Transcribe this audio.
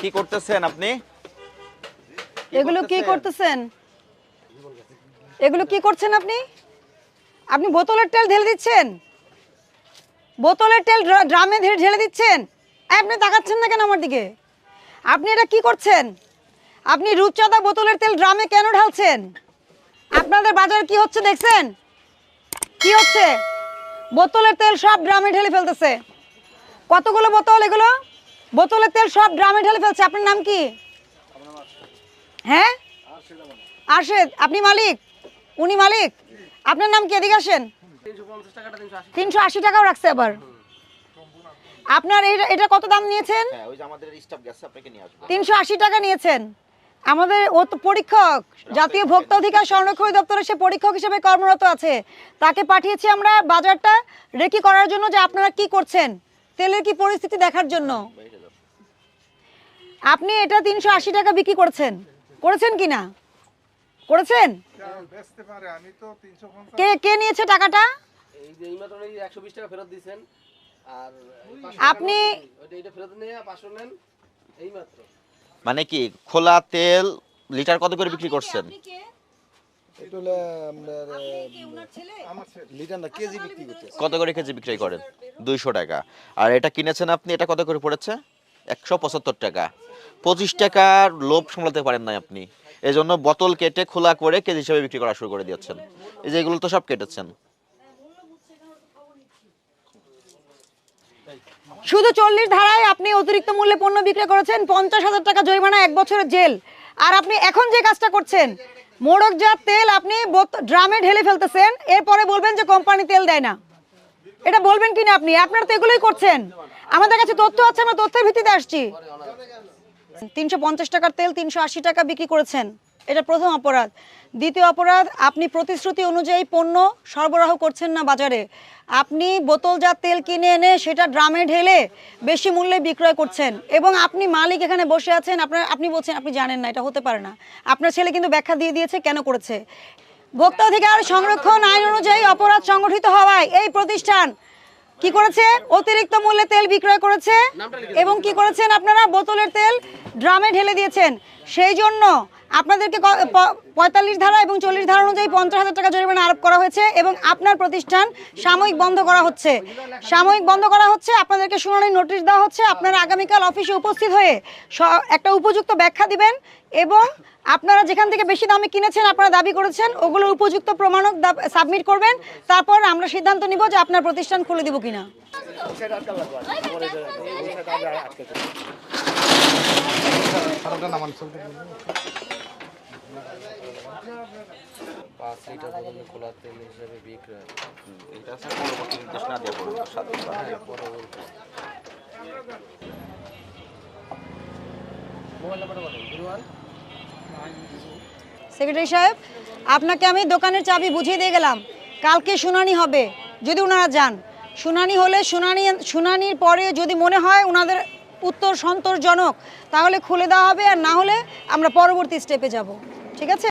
কি করতেছেন আপনি? এগুলো কি করতেছেন? এগুলো কি করছেন আপনি? আপনি বোতলের তেল ঢেলে দিচ্ছেন, বোতলের তেল ড্রামে ঢেলে দিচ্ছেন। আপনি তাকাচ্ছেন না কেন আমার দিকে? আপনি এটা কি করছেন? আপনি রূপচাঁদা বোতলের তেল ড্রামে কেন ঢালছেন? আপনাদের বাজারে কি হচ্ছে দেখছেন? কি হচ্ছে? বোতলের তেল সব ড্রামে ঢেলে ফেলতেছে। কতগুলো বোতল এগুলো? বোতলের তেল সব ড্রামে ঢেলে ফেলছে। আপনার নাম কি? হ্যাঁ, আরশেদ। আপনি মালিক? উনি মালিক? আপনার নাম কি? এদিকে আসেন। 380 টাকাও রাখছে আবার। আপনার এটা কত দাম নিয়েছেন? হ্যাঁ, ওই যে আমাদের স্টাফ গেছে, আপনাকে নিয়ে আসবে। 380 টাকা নিয়েছেন। আমাদের ও তো পরীক্ষক, জাতীয় ভোক্তা অধিকার সংরক্ষণ দপ্তরে সে পরীক্ষক হিসেবে কর্মরত আছে। তাকে পাঠিয়েছি আমরা বাজারটা রেকি করার জন্য যে আপনারা কি করছেন, তেলের কি পরিস্থিতি দেখার জন্য। আপনি এটা 380 টাকা বিক্রি করেছেন কি না? করেছেন? কে কে নিয়েছে টাকাটা? এই যে এইমাত্র 120 টাকা ফেরত দিবেন। আর আপনি এটা ফেরত নিয়ে 500 নেন এইমাত্র। মানে কি খোলা তেল লিটার কত করে বিক্রি করছেন? এটা হলো আমার লিটার না কেজি বিক্রি করতে। কত করে কেজি বিক্রি করেন? 200 টাকা। আর এটা কিনেছেন আপনি, এটা কত করে পড়েছে? 175 টাকা। 25 টাকার লোভ সামলাতে পারেন না আপনি, এজন্য বোতল কেটে খোলা করে কেজি হিসেবে বিক্রি করা শুরু করে দিয়েছেন। এই যে এগুলো তো সব কেটেছেন। শুধু 40 ধারায় আপনি অতিরিক্ত মূল্যে পণ্য বিক্রি করেছেন, 50,000 টাকা জরিমানা, 1 বছরের জেল। আর আপনি এখন যে কাজটা করছেন, মোড়কজাত তেল আপনি ড্রামে ঢেলে ফেলতেছেন, এরপরে বলবেন যে কোম্পানি তেল দেয় না। এটা বলবেন কিনা আপনি? আপনারা তো এগুলোই করছেন। আমাদের কাছে তথ্য আছে, আমরা তথ্যের ভিত্তিতে আসছি। 350 টাকার তেল 380 টাকা বিক্রি করেছেন, এটা প্রথম অপরাধ। দ্বিতীয় অপরাধ, আপনি প্রতিশ্রুতি অনুযায়ী পণ্য সরবরাহ করছেন না বাজারে। আপনি বোতলজাত তেল কিনে এনে সেটা ড্রামে ঢেলে বেশি মূল্যে বিক্রয় করছেন, এবং আপনি মালিক এখানে বসে আছেন, আপনি বলছেন আপনি জানেন না, এটা হতে পারে না। আপনার ছেলে কিন্তু ব্যাখ্যা দিয়ে দিয়েছে কেন করেছে। ভোক্তা অধিকার সংরক্ষণ আইন অনুযায়ী অপরাধ সংগঠিত হওয়ায় এই প্রতিষ্ঠান কি করেছে? অতিরিক্ত মূল্যে তেল বিক্রয় করেছে, এবং কি করেছেন আপনারা? বোতলের তেল ড্রামে ঢেলে দিয়েছেন। সেই জন্য আপনাদেরকে 45 ধারা এবং 40 ধারা অনুযায়ী 50,000 টাকা জরিমানা আরোপ করা হয়েছে, এবং আপনার প্রতিষ্ঠান সাময়িক বন্ধ করা হচ্ছে। আপনাদেরকে শুনানির নোটিশ দেওয়া হচ্ছে। আপনারা আগামীকাল অফিসে উপস্থিত হয়ে একটা উপযুক্ত ব্যাখ্যা দিবেন, এবং আপনারা যেখান থেকে বেশি দামে কিনেছেন, আপনারা দাবি করেছেন, ওগুলোর উপযুক্ত প্রমাণক সাবমিট করবেন। তারপর আমরা সিদ্ধান্ত নিব যে আপনার প্রতিষ্ঠান খুলে দিব কিনা। খোলা তেল হিসেবে বিক্রয়। এটা স্যার পরবর্তী নির্দেশনা দেওয়া পড়বে। মোবাইল নাম্বারটা বলেন। 01 সেক্রেটারি সাহেব, আপনাকে আমি দোকানের চাবি বুঝিয়ে দিয়ে গেলাম। কালকে শুনানি হবে, যদি ওনারা যান। শুনানি হলে শুনানির পরে যদি মনে হয় ওনাদের উত্তর সন্তোষজনক, তাহলে খুলে দেওয়া হবে, আর না হলে আমরা পরবর্তী স্টেপে যাব। ঠিক আছে?